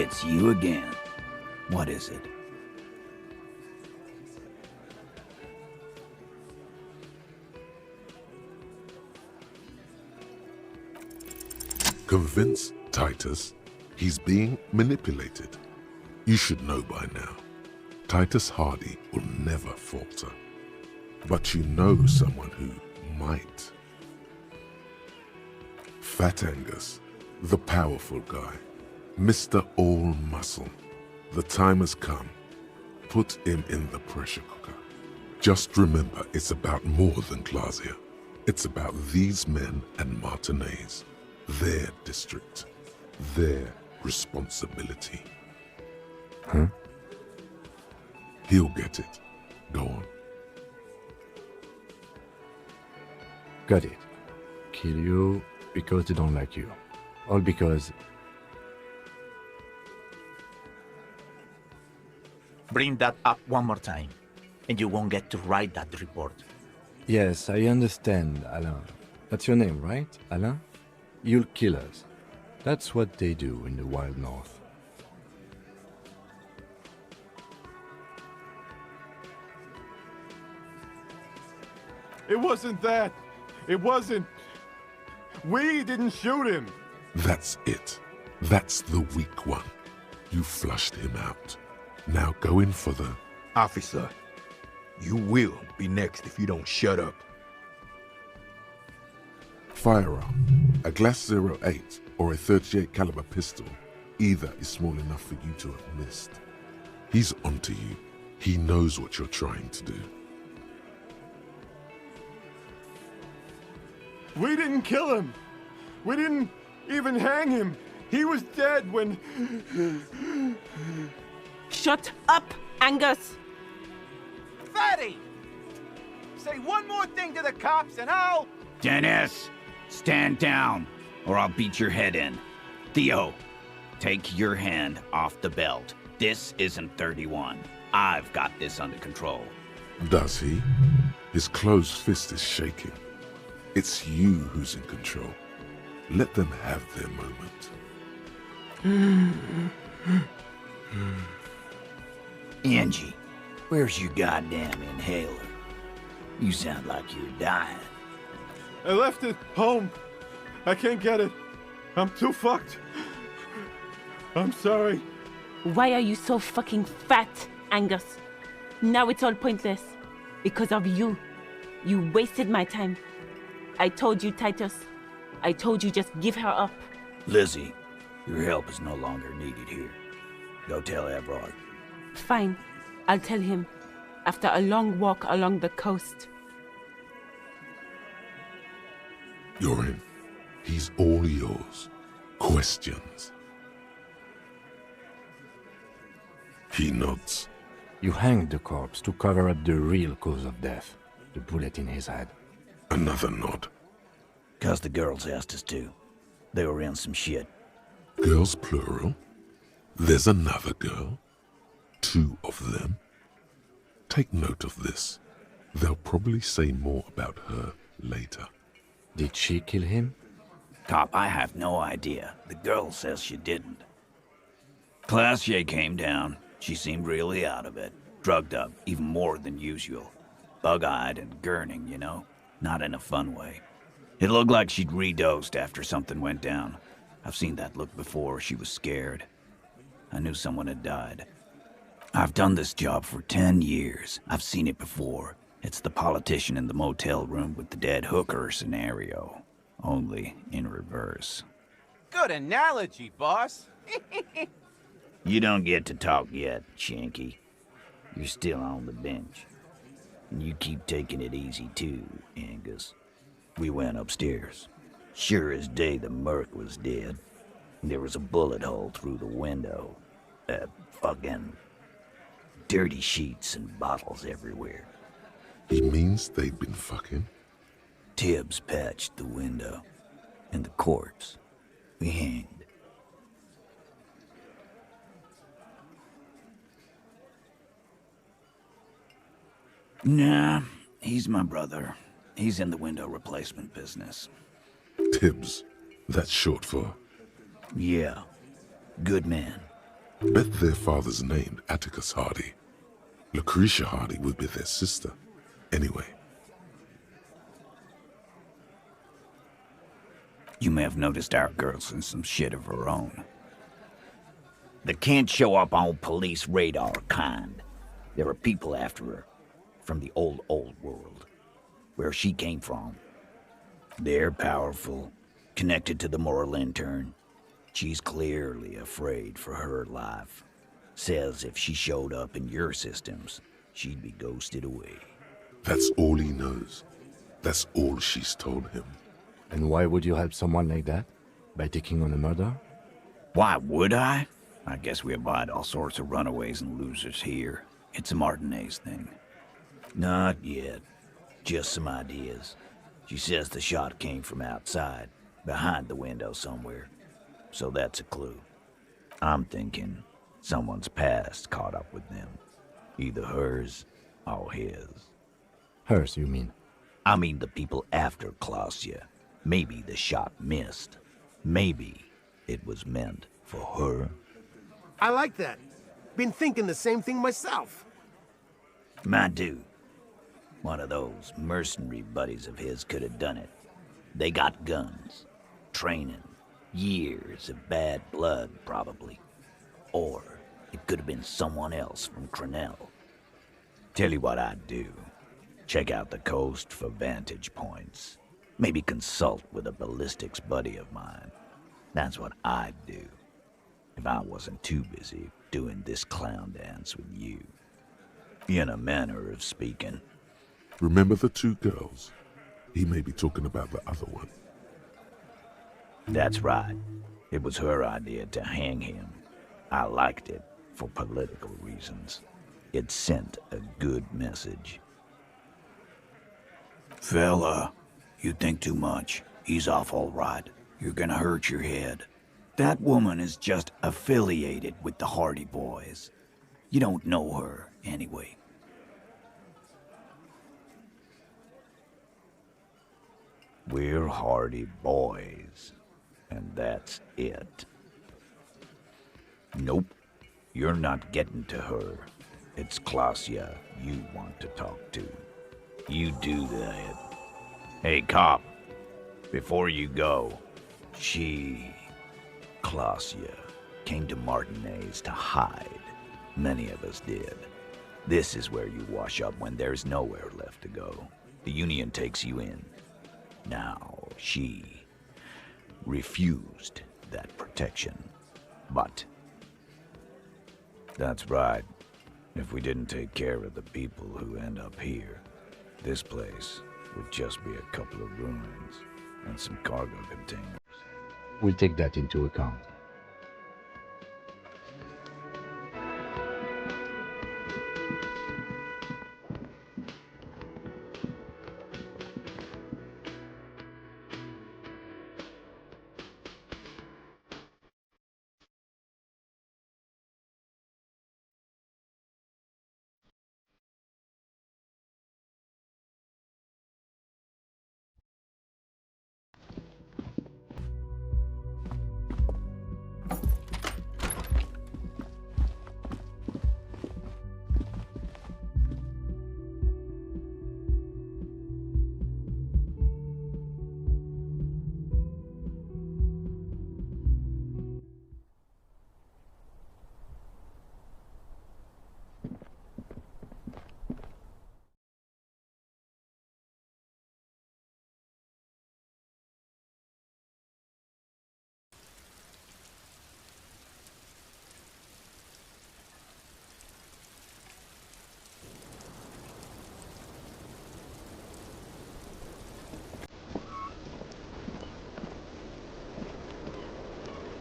It's you again. What is it? Convince Titus he's being manipulated. You should know by now. Titus Hardy will never falter. But you know someone who might. Fat Angus, the powerful guy. Mr. All Muscle. The time has come. Put him in the pressure cooker. Just remember, it's about more than Klaasje. It's about these men and Martinez. Their district. Their responsibility. Huh? He'll get it. Go on. Got it. Kill you because they don't like you. All because... Bring that up one more time, and you won't get to write that report. Yes, I understand, Alain. That's your name, right, Alain? You'll kill us. That's what they do in the Wild North. It wasn't that. It wasn't. We didn't shoot him. That's it. That's the weak one. You flushed him out. Now go in for the... Officer, you will be next if you don't shut up. Firearm. A Glass 08 or a 38 caliber pistol. Either is small enough for you to have missed. He's onto you. He knows what you're trying to do. We didn't kill him. We didn't even hang him. He was dead when... Shut up, Angus! Fatty! Say one more thing to the cops and I'll... Dennis, stand down, or I'll beat your head in. Theo, take your hand off the belt. This isn't 31. I've got this under control. Does he? His closed fist is shaking. It's you who's in control. Let them have their moment. Angie, where's your goddamn inhaler? You sound like you're dying. I left it home. I can't get it. I'm too fucked. I'm sorry. Why are you so fucking fat, Angus? Now it's all pointless. Because of you. You wasted my time. I told you, Titus. I told you just give her up. Lizzie, your help is no longer needed here. Go tell Everard. Fine. I'll tell him. After a long walk along the coast. You're in. He's all yours. Questions? He nods. You hanged the corpse to cover up the real cause of death. The bullet in his head. Another nod. 'Cause the girls asked us to. They were in some shit. Girls plural? There's another girl? 2 of them? Take note of this. They'll probably say more about her later. Did she kill him? Cop, I have no idea. The girl says she didn't. Klaasje came down. She seemed really out of it. Drugged up, even more than usual. Bug-eyed and gurning, you know? Not in a fun way. It looked like she'd redosed after something went down. I've seen that look before. She was scared. I knew someone had died. I've done this job for 10 years. I've seen it before. It's the politician in the motel room with the dead hooker scenario. Only in reverse. Good analogy, boss. You don't get to talk yet, Shanky. You're still on the bench. And you keep taking it easy too, Angus. We went upstairs. Sure as day the Merc was dead. There was a bullet hole through the window. Fucking dirty sheets and bottles everywhere. He means they've been fucking? Tibbs patched the window. And the corpse. We hanged. Nah, he's my brother. He's in the window replacement business. Tibbs. That's short for... Yeah. Good man. Bet their father's named Atticus Hardy. Lucretia Hardy would be their sister. Anyway. You may have noticed our girl's in some shit of her own. They can't show up on police radar kind. There are people after her. From the old world. Where she came from. They're powerful. Connected to the moral intern. She's clearly afraid for her life. Says if she showed up in your systems, she'd be ghosted away. That's all he knows. That's all she's told him. And why would you help someone like that? By taking on a murder? Why would I? I guess we abide all sorts of runaways and losers here. It's a Martinez thing. Not yet. Just some ideas. She says the shot came from outside, behind the window somewhere. So that's a clue. I'm thinking someone's past caught up with them. Either hers or his. Hers, you mean? I mean the people after Klaasje. Maybe the shot missed. Maybe it was meant for her. I like that. Been thinking the same thing myself. My dude. One of those mercenary buddies of his could have done it. They got guns, training, years of bad blood, probably. Or it could have been someone else from Crenell. Tell you what I'd do. Check out the coast for vantage points. Maybe consult with a ballistics buddy of mine. That's what I'd do. If I wasn't too busy doing this clown dance with you. In a manner of speaking. Remember the two girls? He may be talking about the other one. That's right. It was her idea to hang him. I liked it for political reasons. It sent a good message. Fella, you think too much. He's off all right. You're gonna hurt your head. That woman is just affiliated with the Hardy boys. You don't know her, anyway. We're Hardy boys, and that's it. Nope, you're not getting to her. It's Klaasje you want to talk to. You do that. Hey, cop, before you go, Klaasje, came to Martinez to hide. Many of us did. This is where you wash up when there's nowhere left to go. The Union takes you in. Now, she refused that protection, but that's right. If we didn't take care of the people who end up here, this place would just be a couple of ruins and some cargo containers. We'll take that into account.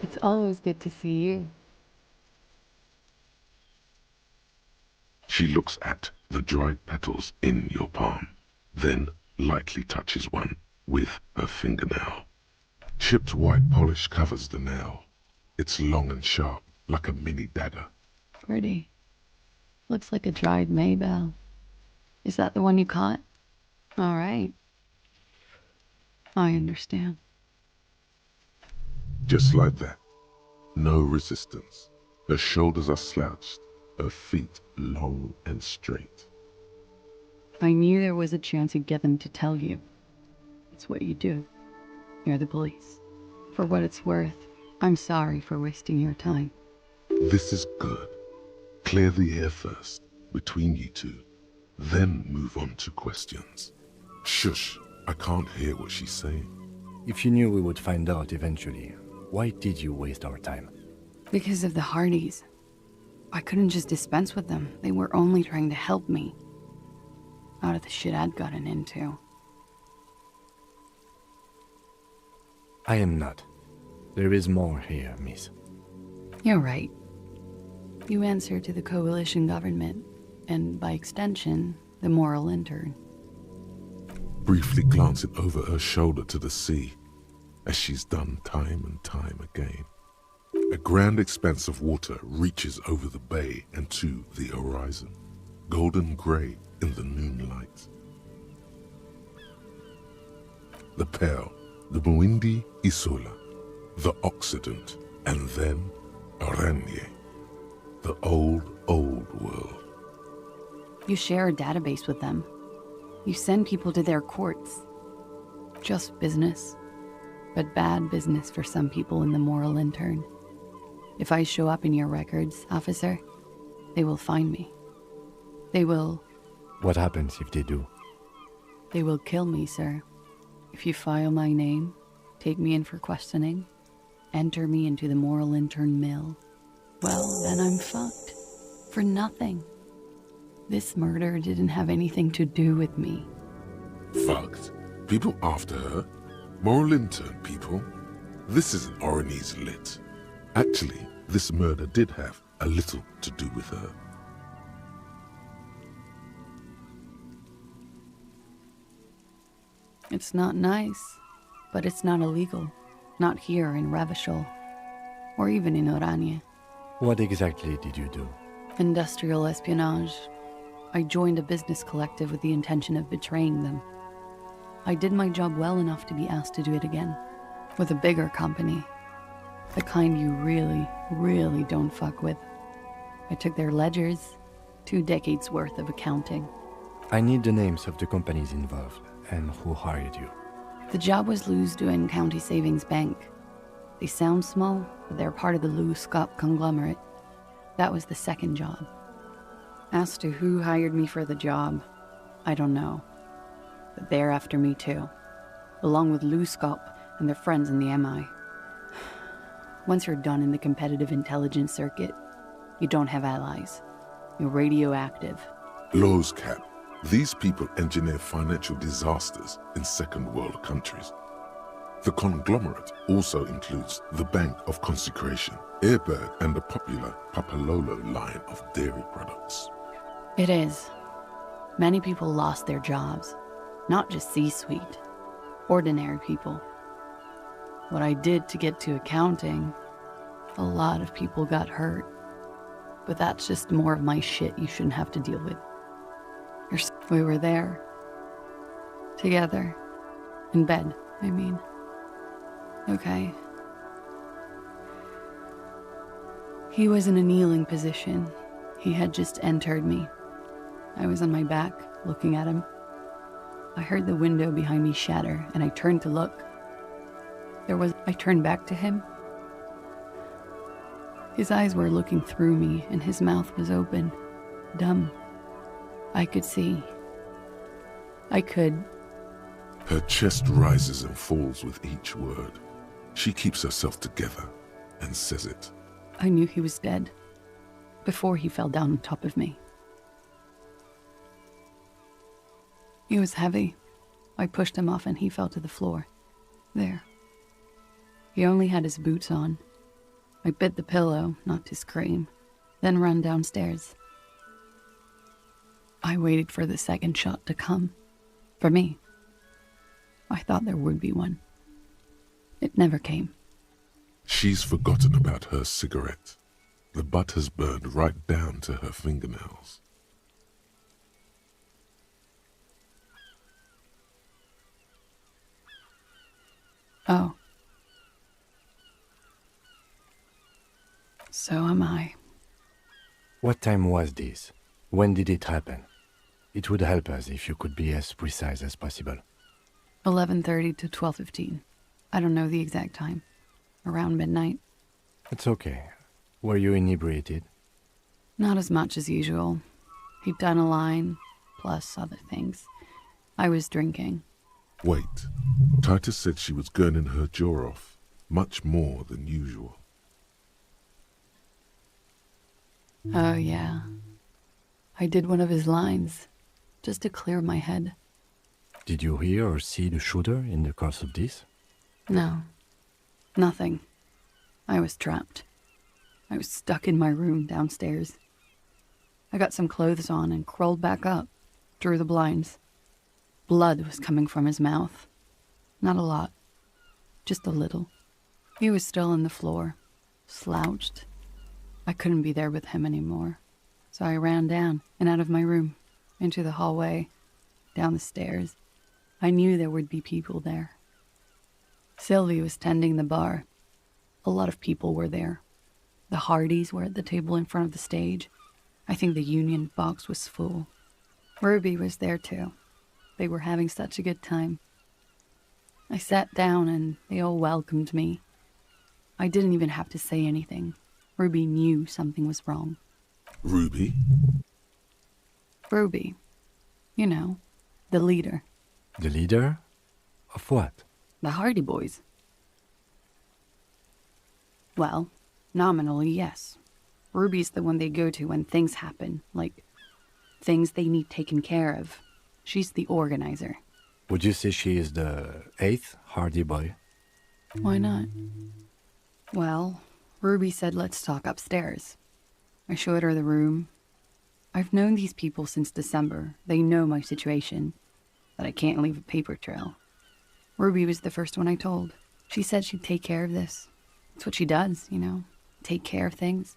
It's always good to see you. She looks at the dried petals in your palm, then lightly touches one with her fingernail. Chipped white polish covers the nail. It's long and sharp, like a mini dagger. Pretty. Looks like a dried maybell. Is that the one you caught? All right. I understand. Just like that. No resistance. Her shoulders are slouched, her feet long and straight. I knew there was a chance you'd get them to tell you. It's what you do. You're the police. For what it's worth, I'm sorry for wasting your time. This is good. Clear the air first, between you two. Then move on to questions. Shush, I can't hear what she's saying. If you knew we would find out eventually, why did you waste our time? Because of the Hardies. I couldn't just dispense with them. They were only trying to help me. Out of the shit I'd gotten into. I am not. There is more here, miss. You're right. You answer to the coalition government, and by extension, the moral intern. Briefly glancing over her shoulder to the sea, as she's done time and time again. A grand expanse of water reaches over the bay and to the horizon, golden grey in the noonlight. The Pearl, the Muindi Isola, the Occident, and then Oranje, the old world. You share a database with them. You send people to their courts. Just business, but bad business for some people in the moral intern. If I show up in your records, officer, they will find me. They will... What happens if they do? They will kill me, sir. If you file my name, take me in for questioning, enter me into the moral intern mill, well, then I'm fucked. For nothing. This murder didn't have anything to do with me. Fucked? People after her? Moral intern people? This isn't Oranese lit. Actually, this murder did have a little to do with her. It's not nice, but it's not illegal. Not here in Revachol, or even in Oranje. What exactly did you do? Industrial espionage. I joined a business collective with the intention of betraying them. I did my job well enough to be asked to do it again. With a bigger company. The kind you really don't fuck with. I took their ledgers, 2 decades worth of accounting. I need the names of the companies involved and who hired you. The job was Louis County Savings Bank. They sound small, but they're part of the Louis Scott conglomerate. That was the second job. As to who hired me for the job, I don't know. But they're after me too, along with Louis Scott and their friends in the MI. Once you're done in the competitive intelligence circuit, you don't have allies. You're radioactive. Lowe's Cap. These people engineer financial disasters in second world countries. The conglomerate also includes the Bank of Consecration, Airberg, and the popular Papalolo line of dairy products. It is. Many people lost their jobs. Not just C-suite. Ordinary people. What I did to get to accounting, a lot of people got hurt. But that's just more of my shit you shouldn't have to deal with. We were there. Together. In bed, I mean. Okay. He was in a kneeling position. He had just entered me. I was on my back, looking at him. I heard the window behind me shatter, and I turned to look. I turned back to him. His eyes were looking through me, and his mouth was open. Dumb. I could see. I could. Her chest rises and falls with each word. She keeps herself together and says it. I knew he was dead. Before he fell down on top of me. He was heavy. I pushed him off and he fell to the floor. There. He only had his boots on. I bit the pillow, not to scream, then ran downstairs. I waited for the second shot to come. For me. I thought there would be one. It never came. She's forgotten about her cigarette. The butt has burned right down to her fingernails. Oh. So am I. What time was this? When did it happen? It would help us if you could be as precise as possible. 11:30 to 12:15. I don't know the exact time. Around midnight. It's okay. Were you inebriated? Not as much as usual. He'd done a line, plus other things. I was drinking. Wait. Titus said she was gurning her jaw off, much more than usual. Oh, yeah. I did one of his lines, just to clear my head. Did you hear or see the shooter in the course of this? No. Nothing. I was trapped. I was stuck in my room downstairs. I got some clothes on and crawled back up, drew the blinds. Blood was coming from his mouth. Not a lot. Just a little. He was still on the floor, slouched. I couldn't be there with him anymore. So I ran down and out of my room, into the hallway, down the stairs. I knew there would be people there. Sylvie was tending the bar. A lot of people were there. The Hardies were at the table in front of the stage. I think the union box was full. Ruby was there too. They were having such a good time. I sat down and they all welcomed me. I didn't even have to say anything. Ruby knew something was wrong. Ruby? Ruby. You know, the leader. The leader? Of what? The Hardy Boys. Well, nominally, yes. Ruby's the one they go to when things happen, like things they need taken care of. She's the organizer. Would you say she is the 8th Hardy boy? Why not? Well, Ruby said let's talk upstairs. I showed her the room. I've known these people since December. They know my situation, that I can't leave a paper trail. Ruby was the first one I told. She said she'd take care of this. It's what she does, you know, take care of things.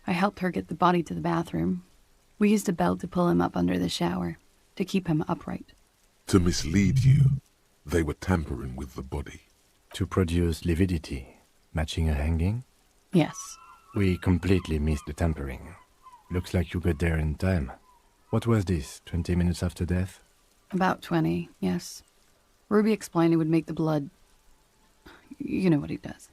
I helped her get the body to the bathroom. We used a belt to pull him up under the shower, to keep him upright. To mislead you, they were tampering with the body. To produce lividity, matching a hanging? Yes. We completely missed the tampering. Looks like you got there in time. What was this, 20 minutes after death? About 20, yes. Ruby explained it would make the blood... You know what he does.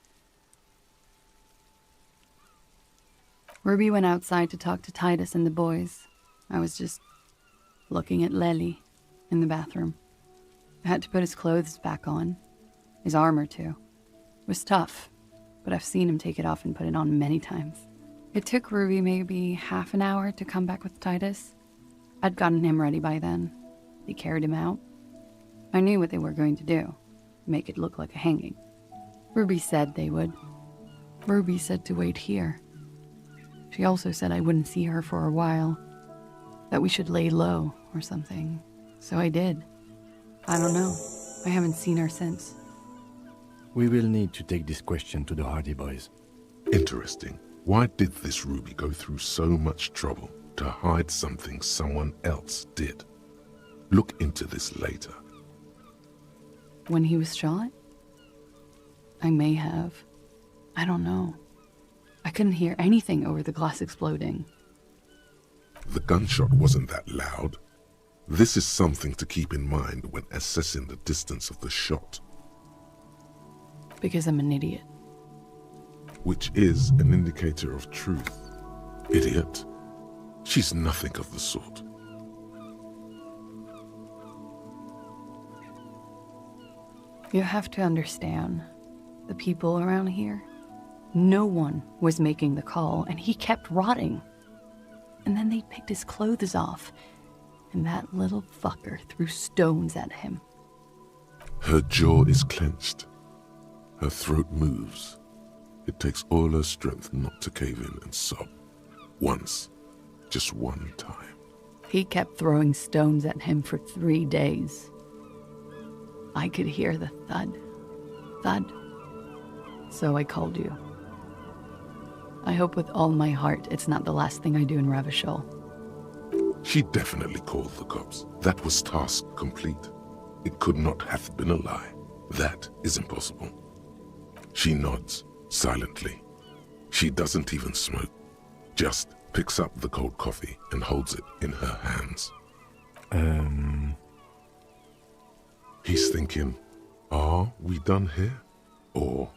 Ruby went outside to talk to Titus and the boys. I was just looking at Lely in the bathroom. I had to put his clothes back on. His armor, too. It was tough, but I've seen him take it off and put it on many times. It took Ruby maybe half an hour to come back with Titus. I'd gotten him ready by then. They carried him out. I knew what they were going to do. Make it look like a hanging. Ruby said they would. Ruby said to wait here. She also said I wouldn't see her for a while. That we should lay low or something. So I did. I don't know. I haven't seen her since. We will need to take this question to the Hardy Boys. Interesting. Why did this Ruby go through so much trouble to hide something someone else did? Look into this later. When he was shot? I may have. I don't know. I couldn't hear anything over the glass exploding. The gunshot wasn't that loud. This is something to keep in mind when assessing the distance of the shot. Because I'm an idiot. Which is an indicator of truth. Idiot. She's nothing of the sort. You have to understand, the people around here, no one was making the call, and he kept rotting. And then they picked his clothes off, and that little fucker threw stones at him. Her jaw is clenched. Her throat moves. It takes all her strength not to cave in and sob. Once. Just one time. He kept throwing stones at him for 3 days. I could hear the thud. Thud. So I called you. I hope with all my heart it's not the last thing I do in Ravachol. She definitely called the cops. That was task complete. It could not have been a lie. That is impossible. She nods, silently. She doesn't even smoke. Just picks up the cold coffee and holds it in her hands. He's thinking, are we done here? Or...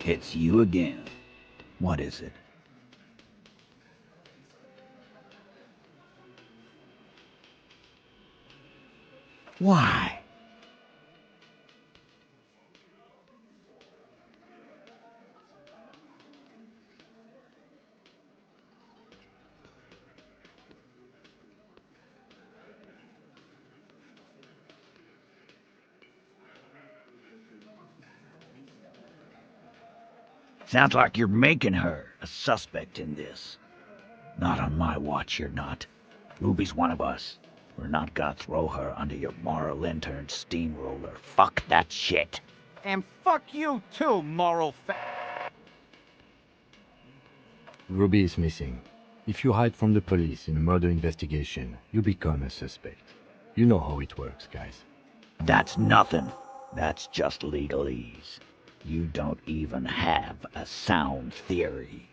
It's you again. What is it? Why? Sounds like you're making her a suspect in this. Not on my watch, you're not. Ruby's one of us. We're not gonna throw her under your moral intern steamroller. Fuck that shit. And fuck you too, moral Ruby is missing. If you hide from the police in a murder investigation, you become a suspect. You know how it works, guys. That's nothing. That's just legalese. You don't even have a sound theory.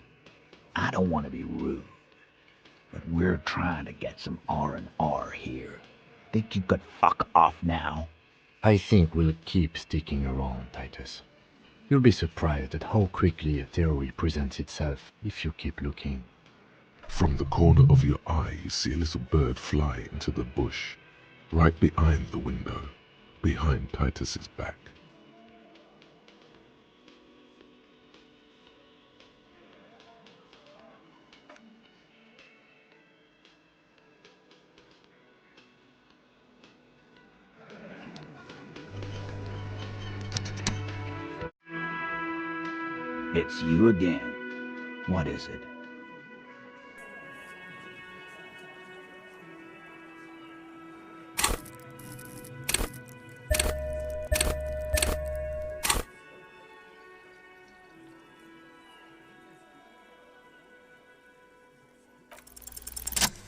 I don't want to be rude, but we're trying to get some R&R here. Think you could fuck off now? I think we'll keep sticking around, Titus. You'll be surprised at how quickly a theory presents itself if you keep looking. From the corner of your eye, you see a little bird fly into the bush, right behind the window, behind Titus's back. It's you again. What is it?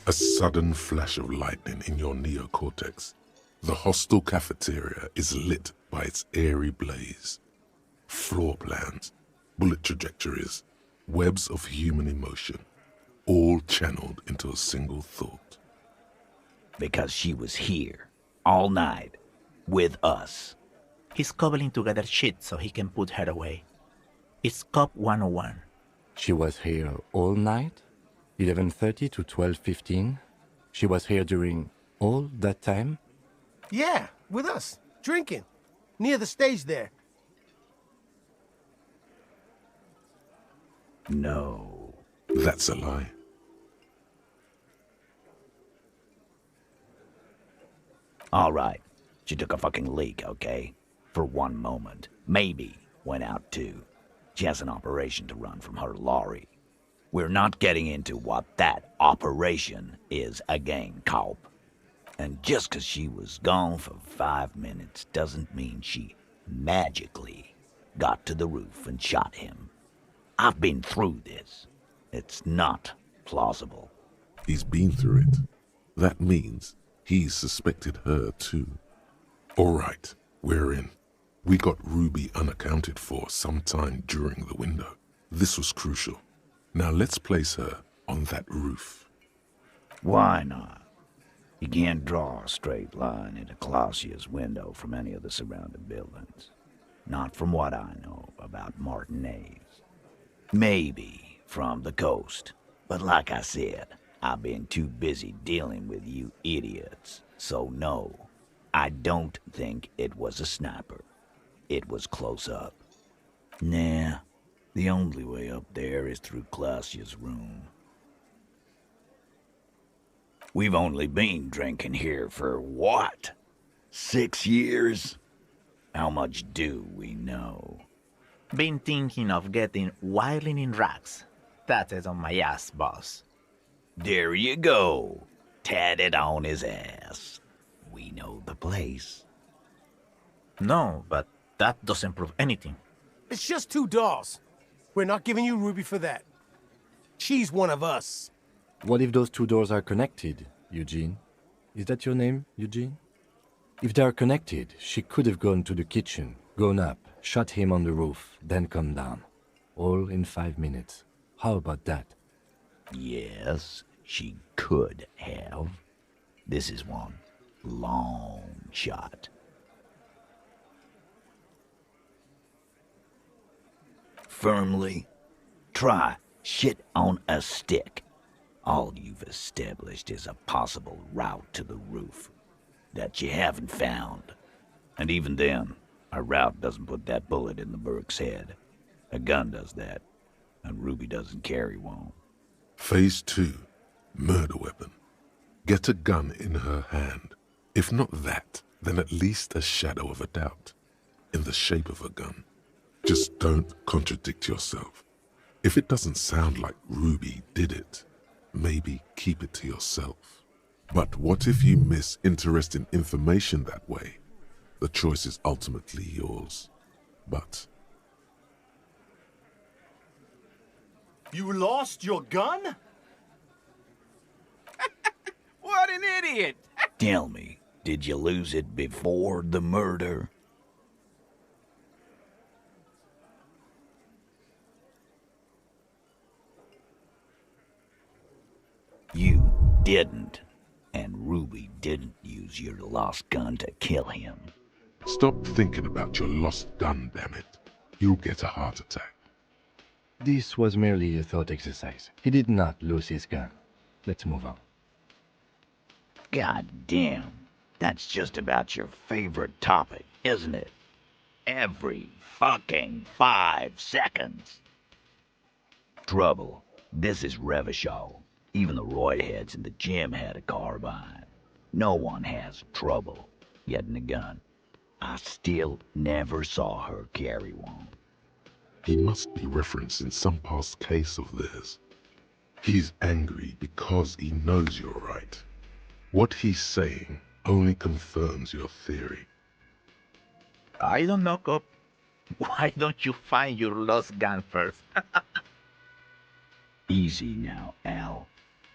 A sudden flash of lightning in your neocortex. The hostel cafeteria is lit by its airy blaze. Floor plans, bullet trajectories, webs of human emotion, all channeled into a single thought. Because she was here, all night, with us. He's cobbling together shit so he can put her away. It's Cop 101. She was here all night? 11:30 to 12:15? She was here during all that time? Yeah, with us, drinking, near the stage there. No. That's a lie. All right. She took a fucking leak, okay? For one moment. Maybe went out too. She has an operation to run from her lorry. We're not getting into what that operation is again, Cop. And just 'cause she was gone for 5 minutes doesn't mean she magically got to the roof and shot him. I've been through this. It's not plausible. He's been through it. That means he's suspected her too. All right, we're in. We got Ruby unaccounted for sometime during the window. This was crucial. Now let's place her on that roof. Why not? You can't draw a straight line into Klaasje's window from any of the surrounding buildings. Not from what I know about Martinez. Maybe from the coast. But like I said, I've been too busy dealing with you idiots. So no, I don't think it was a sniper. It was close up. Nah, the only way up there is through Klaasje's room. We've only been drinking here for what? 6 years? How much do we know? Been thinking of getting wilding in rags. That is on my ass, boss. There you go. Tatted on his ass. We know the place. No, but that doesn't prove anything. It's just 2 dolls. We're not giving you Ruby for that. She's one of us. What if those 2 doors are connected, Eugene? Is that your name, Eugene? If they are connected, she could have gone to the kitchen, gone up, shot him on the roof, then come down. All in 5 minutes. How about that? Yes, she could have. This is one long shot. Firmly, try shit on a stick. All you've established is a possible route to the roof that you haven't found. And even then, a route doesn't put that bullet in the Burke's head. A gun does that, and Ruby doesn't carry one. Phase 2. Murder weapon. Get a gun in her hand. If not that, then at least a shadow of a doubt. In the shape of a gun. Just don't contradict yourself. If it doesn't sound like Ruby did it, maybe keep it to yourself. But what if you miss interesting information that way? The choice is ultimately yours. But... You lost your gun? What an idiot! Tell me, did you lose it before the murder? You didn't, and Ruby didn't use your lost gun to kill him. Stop thinking about your lost gun, damn it. You'll get a heart attack. This was merely a thought exercise. He did not lose his gun. Let's move on. God damn, that's just about your favorite topic, isn't it? Every fucking 5 seconds. Trouble. This is Revachol. Even the roidheads in the gym had a carbine. No one has trouble getting a gun. I still never saw her carry one. He must be referencing some past case of theirs. He's angry because he knows you're right. What he's saying only confirms your theory. I don't know, Cop. Why don't you find your lost gun first? Easy now, Al.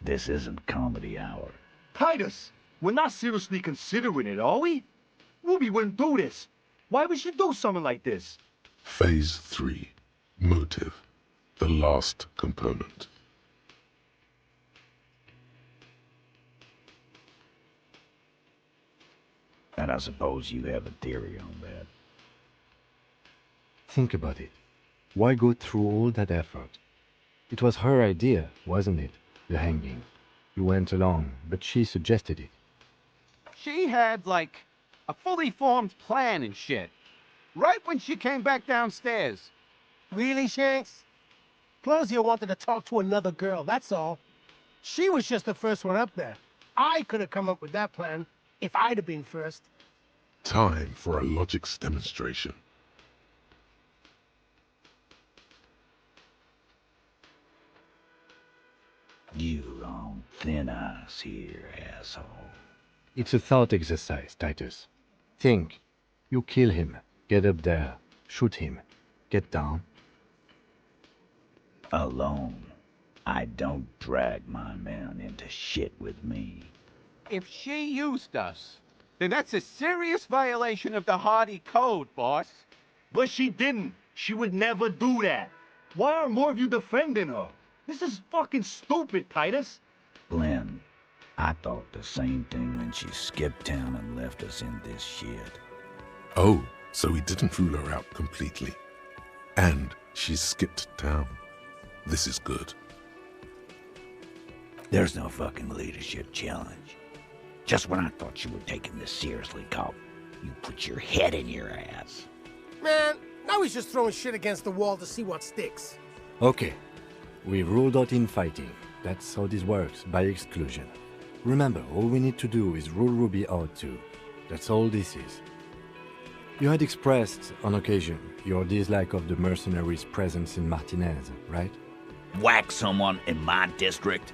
This isn't comedy hour. Titus, we're not seriously considering it, are we? Ruby wouldn't do this. Why would she do something like this? Phase 3. Motive. The last component. And I suppose you have a theory on that. Think about it. Why go through all that effort? It was her idea, wasn't it? The hanging. You went along, but she suggested it. She had, like, a fully formed plan and shit. Right when she came back downstairs. Really, Shanks? Klaasje wanted to talk to another girl, that's all. She was just the first one up there. I could have come up with that plan if I'd have been first. Time for a logics demonstration. You're on thin ice here, asshole. It's a thought exercise, Titus. Think. You kill him. Get up there. Shoot him. Get down. Alone. I don't drag my men into shit with me. If she used us, then that's a serious violation of the Hardy Code, boss. But she didn't. She would never do that. Why aren't more of you defending her? This is fucking stupid, Titus. Glenn, I thought the same thing when she skipped town and left us in this shit. Oh, so he didn't rule her out completely. And she skipped town. This is good. There's no fucking leadership challenge. Just when I thought you were taking this seriously, cop, you put your head in your ass. Man, now he's just throwing shit against the wall to see what sticks. Okay. We ruled out infighting. That's how this works, by exclusion. Remember, all we need to do is rule Ruby out too. That's all this is. You had expressed, on occasion, your dislike of the mercenaries' presence in Martinez, right? Whack someone in my district?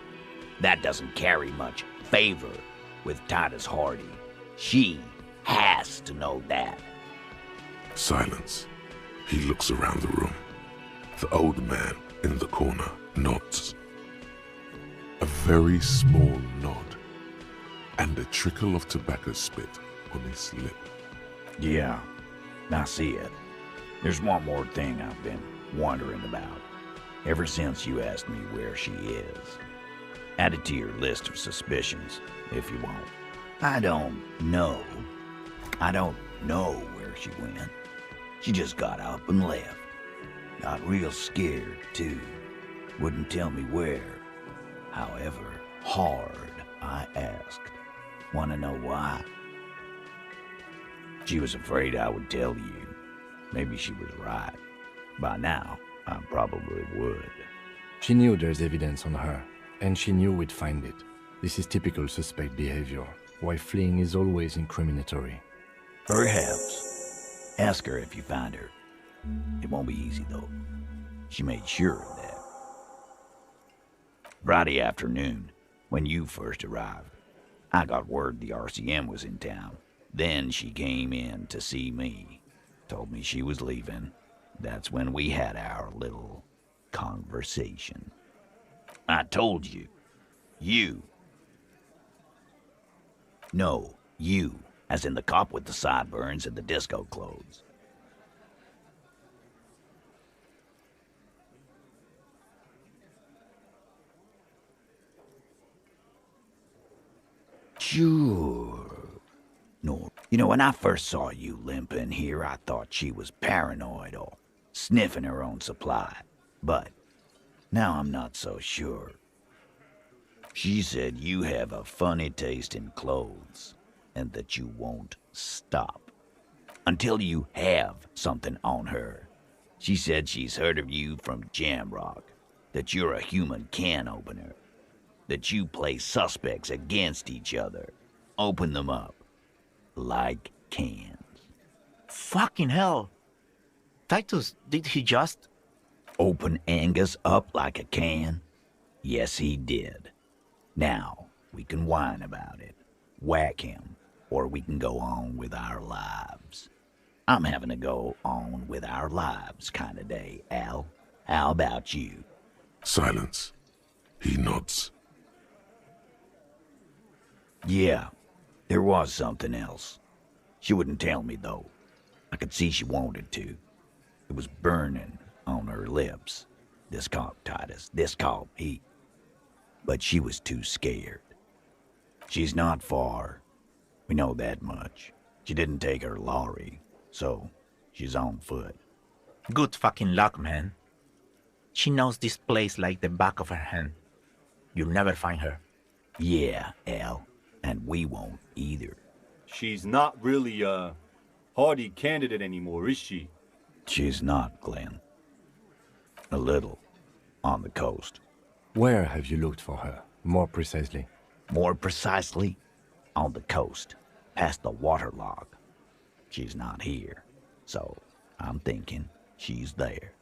That doesn't carry much favor with Titus Hardy. She has to know that. Silence. He looks around the room. The old man in the corner nods. A very small nod, and a trickle of tobacco spit on his lip. Yeah, I see it. There's one more thing I've been wondering about, ever since you asked me where she is. Add it to your list of suspicions, if you want. I don't know where she went. She just got up and left. Got real scared, too. Wouldn't tell me where. However hard I asked. Want to know why? She was afraid I would tell you. Maybe she was right. By now, I probably would. She knew there's evidence on her, and she knew we'd find it. This is typical suspect behavior, why fleeing is always incriminatory. Perhaps. Ask her if you find her. It won't be easy, though. She made sure of that. Friday afternoon, when you first arrived, I got word the RCM was in town. Then she came in to see me. Told me she was leaving. That's when we had our little conversation. I told you. No, you, as in the cop with the sideburns and the disco clothes. Sure. No. You know, when I first saw you limping here, I thought she was paranoid or sniffing her own supply. But now I'm not so sure. She said you have a funny taste in clothes and that you won't stop until you have something on her. She said she's heard of you from Jamrock, that you're a human can opener, that you play suspects against each other, open them up like cans. Fucking hell. Titus, did he just... Open Angus up like a can? Yes, he did. Now, we can whine about it, whack him, or we can go on with our lives. I'm having a go on with our lives kind of day, Al. How about you? Silence. He nods. Yeah, there was something else. She wouldn't tell me, though. I could see she wanted to. It was burning on her lips. This cop, Titus, this cop, he... But she was too scared. She's not far. We know that much. She didn't take her lorry, so she's on foot. Good fucking luck, man. She knows this place like the back of her hand. You'll never find her. Yeah, Al, and we won't either. She's not really a Hardy candidate anymore, is she? She's not, Glenn. A little. On the coast. Where have you looked for her, more precisely? More precisely, on the coast, past the waterlock. She's not here, so I'm thinking she's there.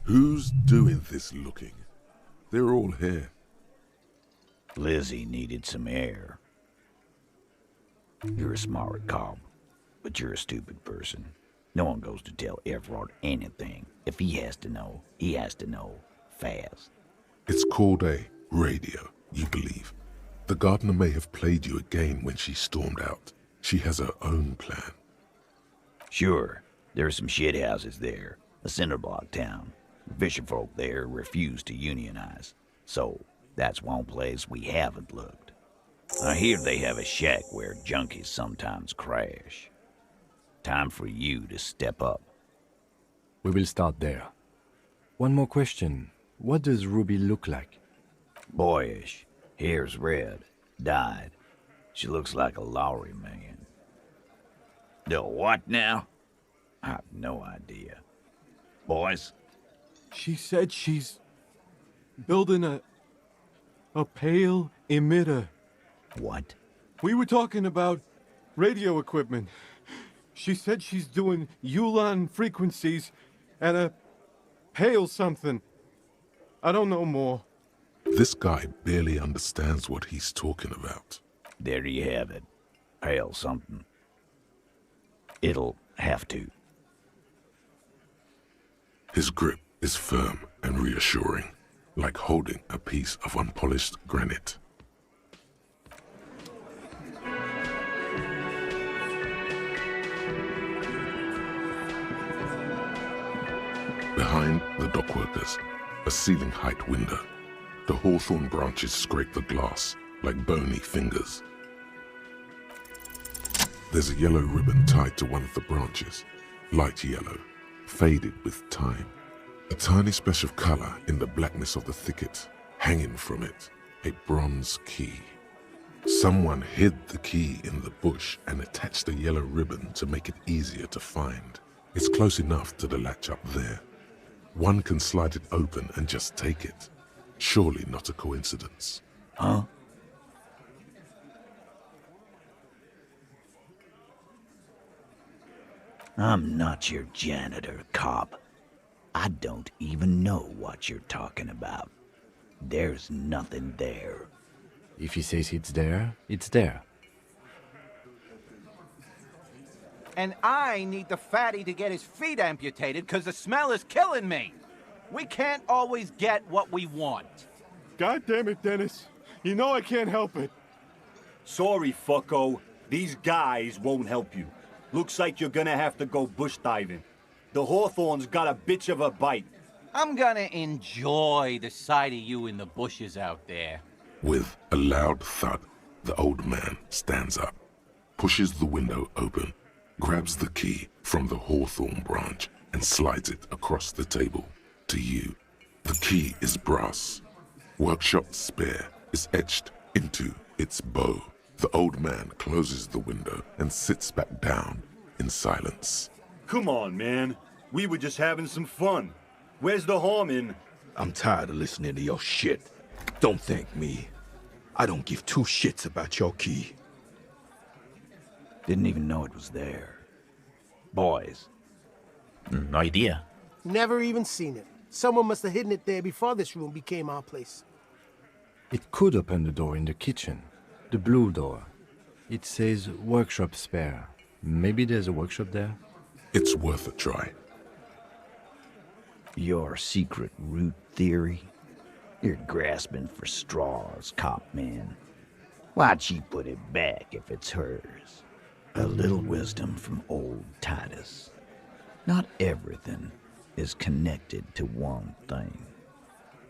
Who's doing this looking? They're all here. Lizzie needed some air. You're a smart cop, but you're a stupid person. No one goes to tell Everard anything. If he has to know, he has to know fast. It's called a radio, you believe. The gardener may have played you a game when she stormed out. She has her own plan. Sure, there are some shithouses there. A cinder block town. Fisherfolk there refuse to unionize. So, That's one place we haven't looked. I hear they have a shack where junkies sometimes crash. Time for you to step up. We will start there. One more question. What does Ruby look like? Boyish. Hair's red. Dyed. She looks like a lorry man. The what now? I have no idea. Boys? She said she's building a pale emitter. What? We were talking about radio equipment. She said she's doing Ulan frequencies and a pale something. I don't know more. This guy barely understands what he's talking about. There you have it. Pale something. It'll have to. His grip is firm and reassuring, like holding a piece of unpolished granite. Behind the dockworkers, a ceiling-height window. The hawthorn branches scrape the glass like bony fingers. There's a yellow ribbon tied to one of the branches, light yellow, faded with time. A tiny splash of color in the blackness of the thicket, hanging from it, a bronze key. Someone hid the key in the bush and attached a yellow ribbon to make it easier to find. It's close enough to the latch up there. One can slide it open and just take it. Surely not a coincidence. Huh? I'm not your janitor, cop. I don't even know what you're talking about. There's nothing there. If he says it's there, it's there. And I need the fatty to get his feet amputated because the smell is killing me. We can't always get what we want. God damn it, Dennis. You know I can't help it. Sorry, fucko. These guys won't help you. Looks like you're gonna have to go bush diving. The hawthorn's got a bitch of a bite. I'm gonna enjoy the sight of you in the bushes out there. With a loud thud, the old man stands up, pushes the window open, grabs the key from the hawthorn branch and slides it across the table to you. The key is brass. Workshop spare is etched into its bow. The old man closes the window and sits back down in silence. Come on, man. We were just having some fun. Where's the harm in? I'm tired of listening to your shit. Don't thank me. I don't give two shits about your key. Didn't even know it was there. Boys. No idea. Never even seen it. Someone must have hidden it there before this room became our place. It could open the door in the kitchen. The blue door. It says workshop spare. Maybe there's a workshop there? It's worth a try. Your secret root theory? You're grasping for straws, cop man. Why'd she put it back if it's hers? A little wisdom from old Titus. Not everything is connected to one thing.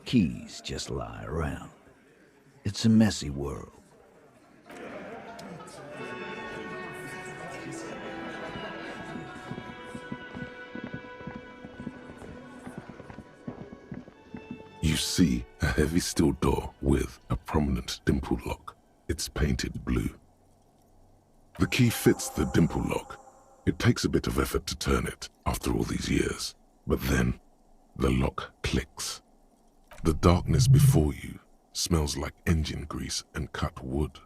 Keys just lie around. It's a messy world. You see a heavy steel door with a prominent dimple lock. It's painted blue. The key fits the dimple lock. It takes a bit of effort to turn it after all these years, but then the lock clicks. The darkness before you smells like engine grease and cut wood.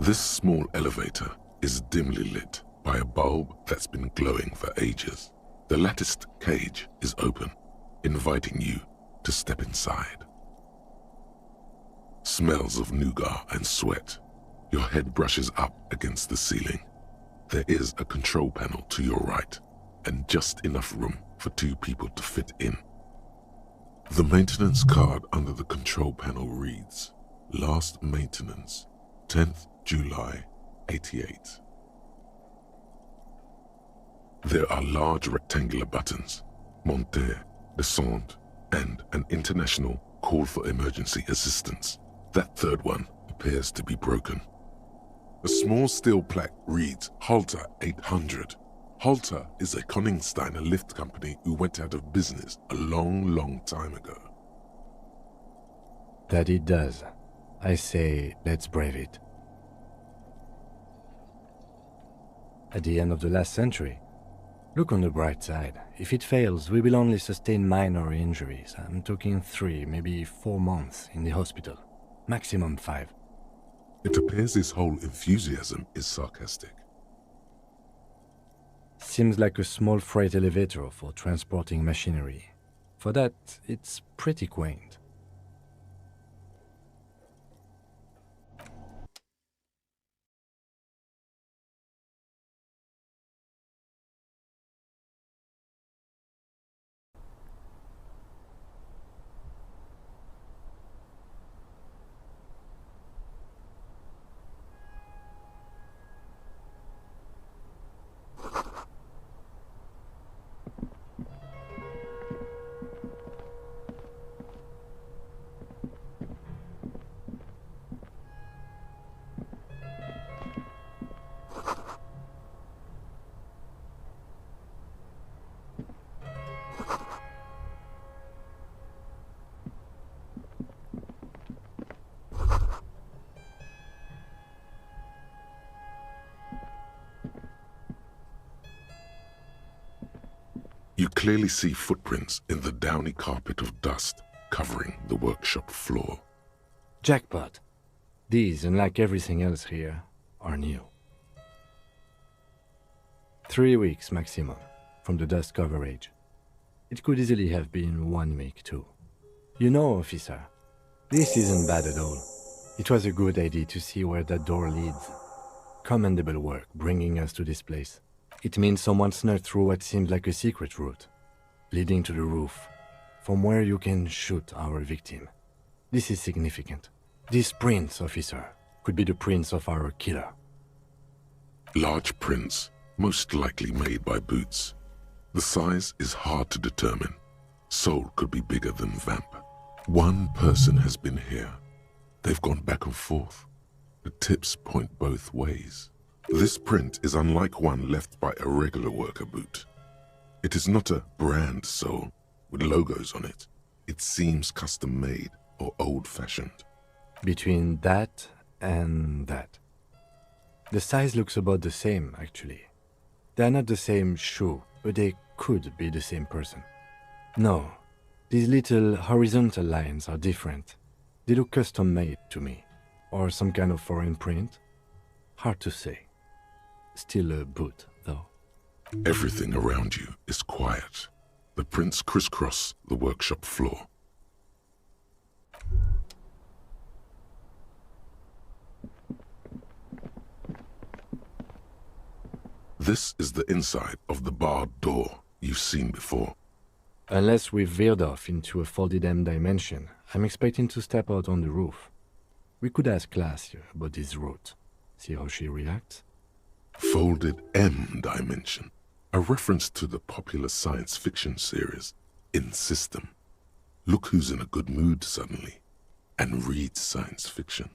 This small elevator is dimly lit by a bulb that's been glowing for ages. The latticed cage is open, inviting you to step inside. Smells of nougat and sweat. Your head brushes up against the ceiling. There is a control panel to your right, and just enough room for 2 people to fit in. The maintenance card under the control panel reads, Last maintenance, 10th July, 88. There are large rectangular buttons, monter, descend, and an international call for emergency assistance. That third one appears to be broken. A small steel plaque reads Halter 800. Halter is a Koningsteiner lift company who went out of business a long time ago. That it does. I say, let's brave it. At the end of the last century, look on the bright side. If it fails, we will only sustain minor injuries. I'm talking 3, maybe 4 months in the hospital. Maximum 5. It appears his whole enthusiasm is sarcastic. Seems like a small freight elevator for transporting machinery. For that, it's pretty quaint. You clearly see footprints in the downy carpet of dust covering the workshop floor. Jackpot. These, unlike everything else here, are new. 3 weeks maximum from the dust coverage. It could easily have been 1 week too. You know, officer, this isn't bad at all. It was a good idea to see where that door leads. Commendable work bringing us to this place. It means someone snuck through what seemed like a secret route, leading to the roof, from where you can shoot our victim. This is significant. This prints, officer, could be the prints of our killer. Large prints, most likely made by boots. The size is hard to determine. Sole could be bigger than vamp. One person has been here. They've gone back and forth. The tips point both ways. This print is unlike one left by a regular worker boot. It is not a brand sole with logos on it. It seems custom-made or old-fashioned. Between that and that. The size looks about the same, actually. They're not the same shoe, but they could be the same person. No, these little horizontal lines are different. They look custom-made to me. Or some kind of foreign print. Hard to say. Still a boot, though. Everything around you is quiet. The prints crisscross the workshop floor. This is the inside of the barred door you've seen before. Unless we've veered off into a folded M dimension, I'm expecting to step out on the roof. We could ask Klaasje about this route. See how she reacts. Folded M dimension, a reference to the popular science fiction series In System. Look who's in a good mood suddenly and reads science fiction.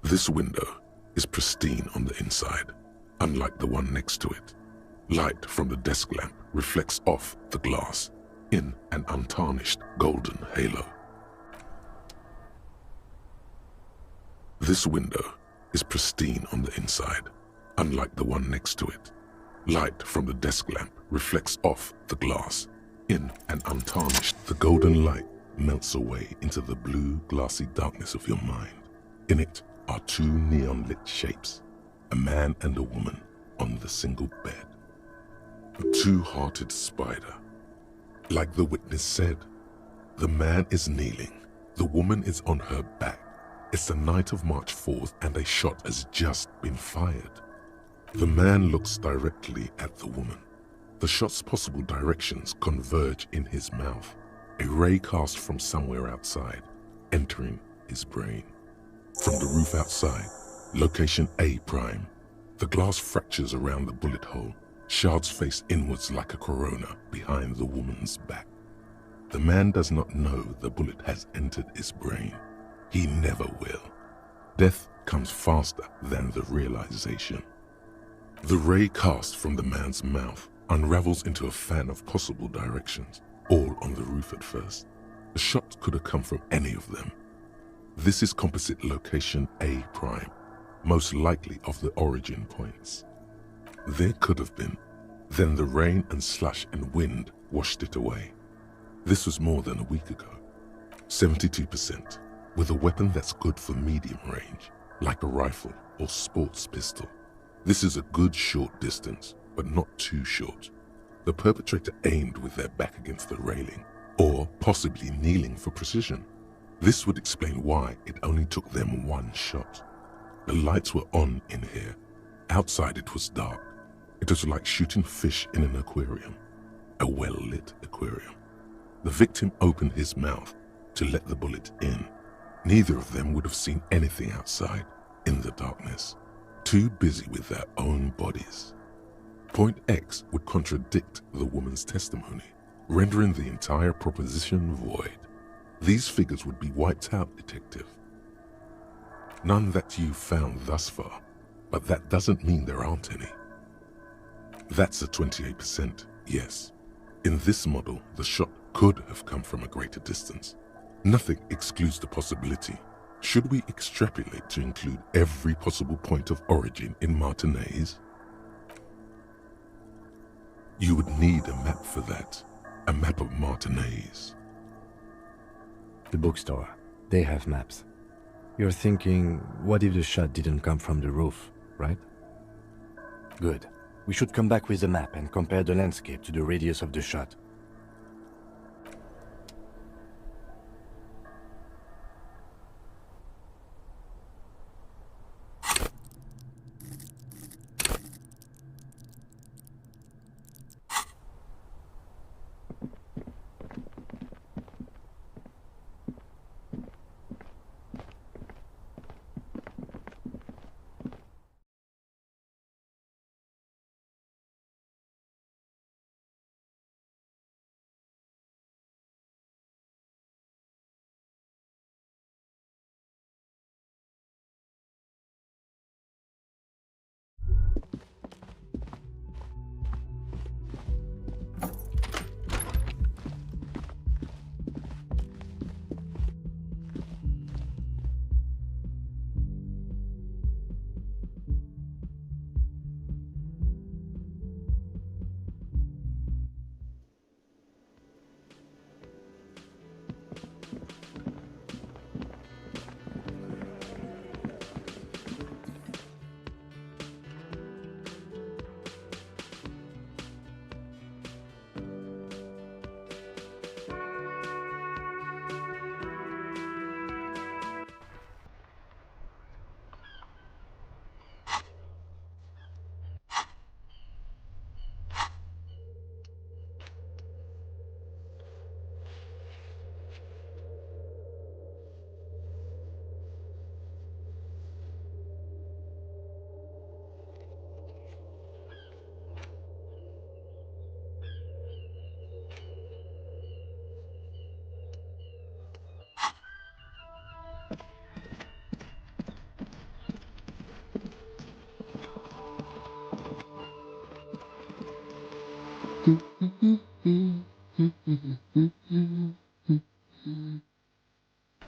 This window is pristine on the inside, unlike the one next to it. Light from the desk lamp reflects off the glass, in an untarnished golden halo. This window is pristine on the inside, unlike the one next to it. Light from the desk lamp reflects off the glass. In and untarnished, the golden light melts away into the blue, glassy darkness of your mind. In it are two neon-lit shapes, a man and a woman on the single bed. A two-hearted spider. Like the witness said, the man is kneeling, the woman is on her back. It's the night of March 4th and a shot has just been fired. The man looks directly at the woman. The shot's possible directions converge in his mouth, a ray cast from somewhere outside, entering his brain. From the roof outside, location A prime, the glass fractures around the bullet hole, shards face inwards like a corona behind the woman's back. The man does not know the bullet has entered his brain. He never will. Death comes faster than the realization. The ray cast from the man's mouth unravels into a fan of possible directions, all on the roof at first. The shot could have come from any of them. This is composite location A prime, most likely of the origin points. There could have been. Then the rain and slush and wind washed it away. This was more than a week ago. 72%, with a weapon that's good for medium range, like a rifle or sports pistol. This is a good short distance, but not too short. The perpetrator aimed with their back against the railing, or possibly kneeling for precision. This would explain why it only took them one shot. The lights were on in here. Outside it was dark. It was like shooting fish in an aquarium, a well-lit aquarium. The victim opened his mouth to let the bullet in. Neither of them would have seen anything outside, in the darkness, too busy with their own bodies. Point X would contradict the woman's testimony, rendering the entire proposition void. These figures would be wiped out, detective. None that you've found thus far, but that doesn't mean there aren't any. That's a 28%, yes. In this model, the shot could have come from a greater distance. Nothing excludes the possibility. Should we extrapolate to include every possible point of origin in Martinez? You would need a map for that, a map of Martinez. The bookstore, they have maps. You're thinking, what if the shot didn't come from the roof, right? Good. We should come back with a map and compare the landscape to the radius of the shot.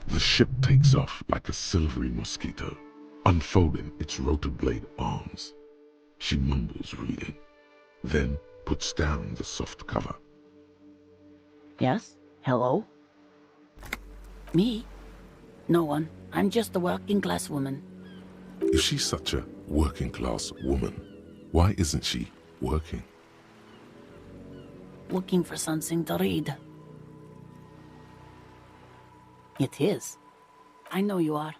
The ship takes off like a silvery mosquito, unfolding its rotor blade arms. She mumbles reading, then puts down the soft cover. Yes? Hello? Me? No one. I'm just a working class woman. If she's such a working class woman, why isn't she working? Looking for something to read. It is. I know you are.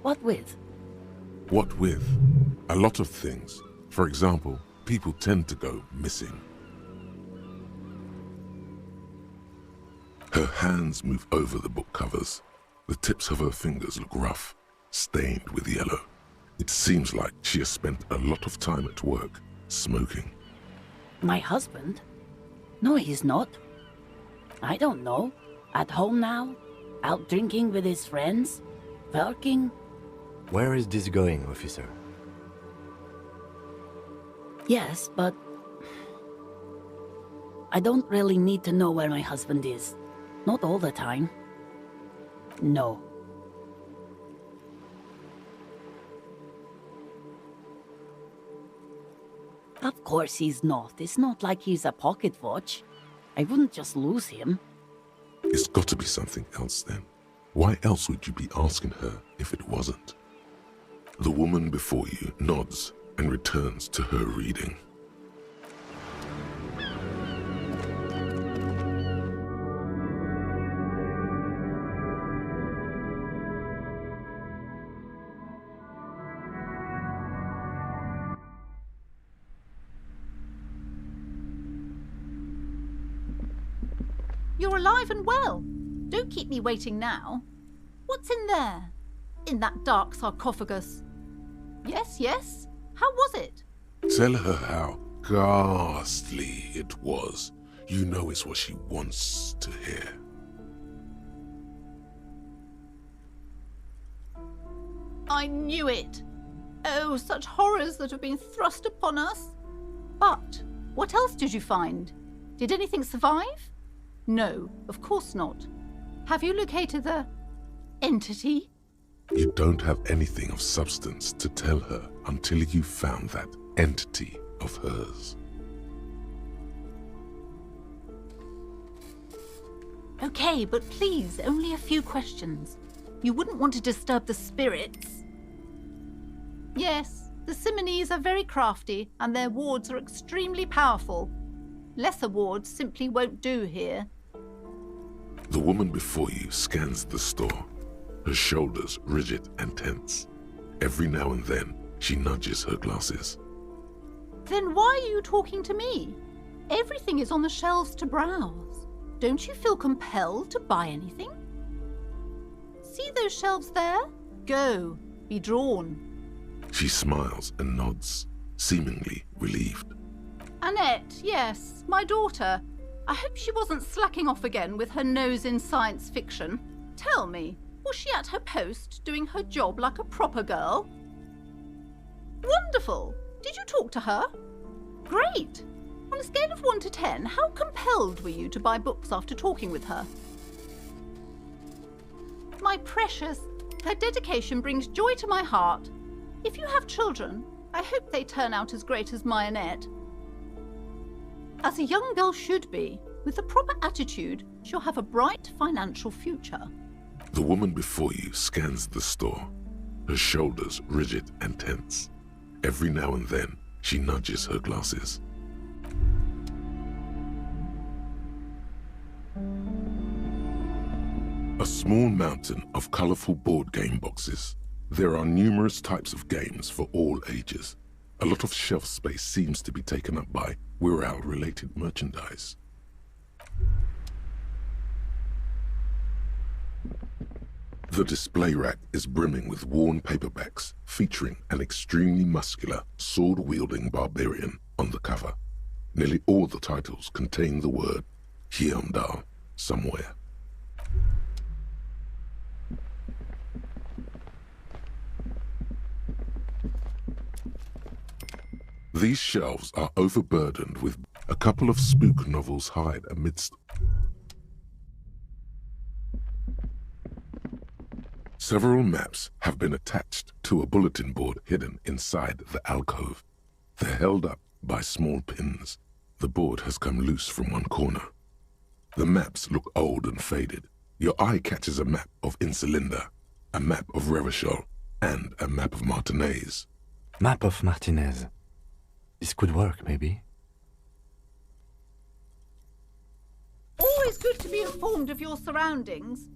What with? What with? A lot of things. For example, people tend to go missing. Her hands move over the book covers. The tips of her fingers look rough, stained with yellow. It seems like she has spent a lot of time at work, smoking. My husband? No, he's not. I don't know. At home now? Out drinking with his friends? Working? Where is this going, officer? Yes, but I don't really need to know where my husband is. Not all the time. No. Of course he's not. It's not like he's a pocket watch. I wouldn't just lose him. It's got to be something else then. Why else would you be asking her if it wasn't? The woman before you nods and returns to her reading. You're alive and well. Don't keep me waiting now. What's in there? In that dark sarcophagus? Yes, yes. How was it? Tell her how ghastly it was. You know it's what she wants to hear. I knew it. Oh, such horrors that have been thrust upon us. But what else did you find? Did anything survive? No, of course not. Have you located the entity? You don't have anything of substance to tell her until you found that entity of hers. Okay, but please, only a few questions. You wouldn't want to disturb the spirits. Yes, the Simonees are very crafty, and their wards are extremely powerful. Lesser wards simply won't do here. The woman before you scans the store, her shoulders rigid and tense. Every now and then, she nudges her glasses. Then why are you talking to me? Everything is on the shelves to browse. Don't you feel compelled to buy anything? See those shelves there? Go, be drawn. She smiles and nods, seemingly relieved. Annette, yes, my daughter. I hope she wasn't slacking off again with her nose in science fiction. Tell me, was she at her post doing her job like a proper girl? Wonderful! Did you talk to her? Great! On a scale of 1 to 10, how compelled were you to buy books after talking with her? My precious, her dedication brings joy to my heart. If you have children, I hope they turn out as great as my Annette. As a young girl should be, with the proper attitude, she'll have a bright financial future. The woman before you scans the store, her shoulders rigid and tense. Every now and then, she nudges her glasses. A small mountain of colorful board game boxes. There are numerous types of games for all ages. A lot of shelf space seems to be taken up by Wirral-related merchandise. The display rack is brimming with worn paperbacks featuring an extremely muscular, sword-wielding barbarian on the cover. Nearly all the titles contain the word Hyundai somewhere. These shelves are overburdened with a couple of spook novels hide amidst. Several maps have been attached to a bulletin board hidden inside the alcove. They're held up by small pins. The board has come loose from one corner. The maps look old and faded. Your eye catches a map of Insulinda, a map of Revachol, and a map of Martinez. Map of Martinez. This could work, maybe. Always good to be informed of your surroundings.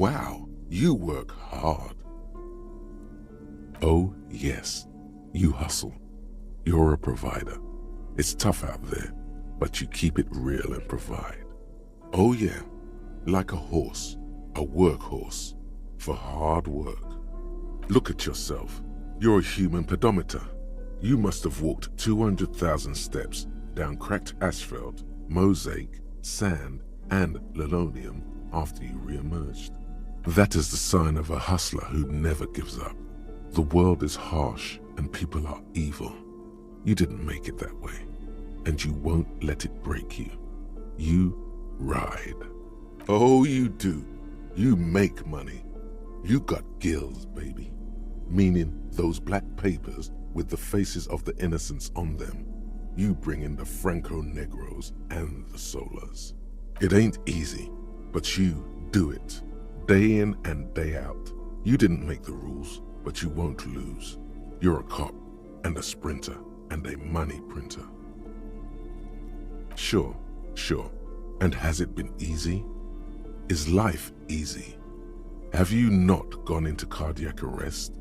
Wow, you work hard. Oh, yes, you hustle. You're a provider. It's tough out there, but you keep it real and provide. Oh, yeah, like a horse, a workhorse, for hard work. Look at yourself. You're a human pedometer. You must have walked 200,000 steps down cracked asphalt, mosaic, sand, and linoleum after you re-emerged. That is the sign of a hustler who never gives up. The world is harsh and people are evil. You didn't make it that way, and you won't let it break you. You ride. Oh, you do. You make money. You got gills, baby. Meaning those black papers with the faces of the innocents on them. You bring in the Franco-Negros and the Solas. It ain't easy, but you do it. Day in and day out. You didn't make the rules, but you won't lose. You're a cop and a sprinter and a money printer. Sure. And has it been easy? Is life easy? Have you not gone into cardiac arrest?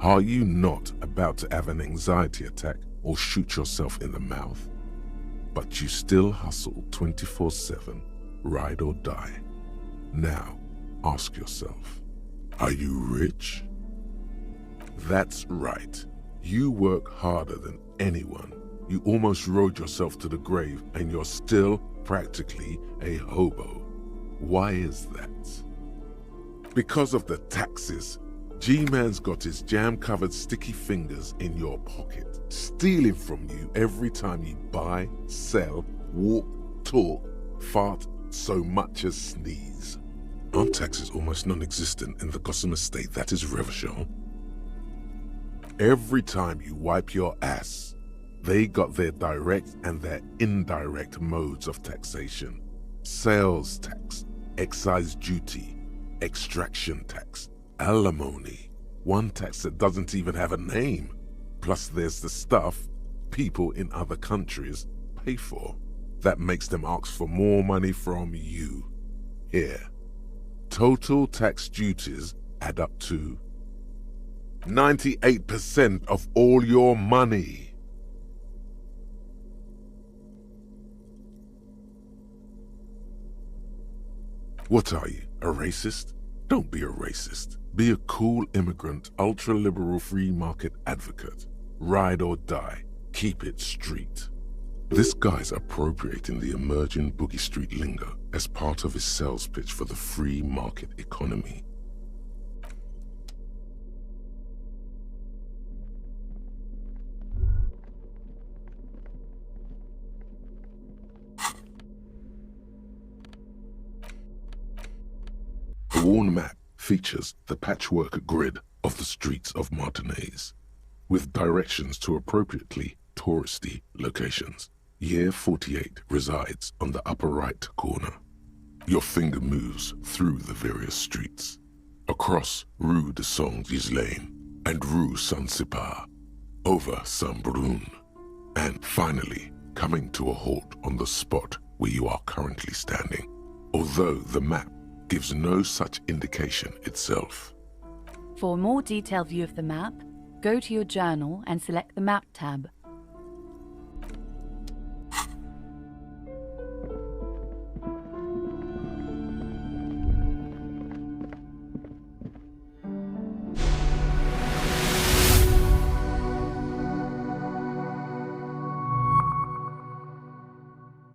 Are you not about to have an anxiety attack or shoot yourself in the mouth? But you still hustle 24/7, ride or die. Now, ask yourself, are you rich? That's right. You work harder than anyone. You almost rode yourself to the grave and you're still practically a hobo. Why is that? Because of the taxes. G-Man's got his jam-covered sticky fingers in your pocket, stealing from you every time you buy, sell, walk, talk, fart, so much as sneeze. Aren't taxes almost non-existent in the Gossamer state that is Revachol? Every time you wipe your ass, they got their direct and their indirect modes of taxation. Sales tax, excise duty, extraction tax, alimony, one tax that doesn't even have a name. Plus there's the stuff people in other countries pay for that makes them ask for more money from you. Here, total tax duties add up to 98% of all your money. What are you, a racist? Don't be a racist. Be a cool immigrant, ultra-liberal free market advocate. Ride or die. Keep it street. This guy's appropriating the emerging Boogie Street lingo as part of his sales pitch for the free market economy. The worn map features the patchwork grid of the streets of Martinez, with directions to appropriately touristy locations. Year 48 resides on the upper right corner. Your finger moves through the various streets, across Rue de Saint-Ghislain and Rue Saint-Sipar, over Saint-Brun, and finally coming to a halt on the spot where you are currently standing, although the map gives no such indication itself. For a more detailed view of the map, go to your journal and select the Map tab.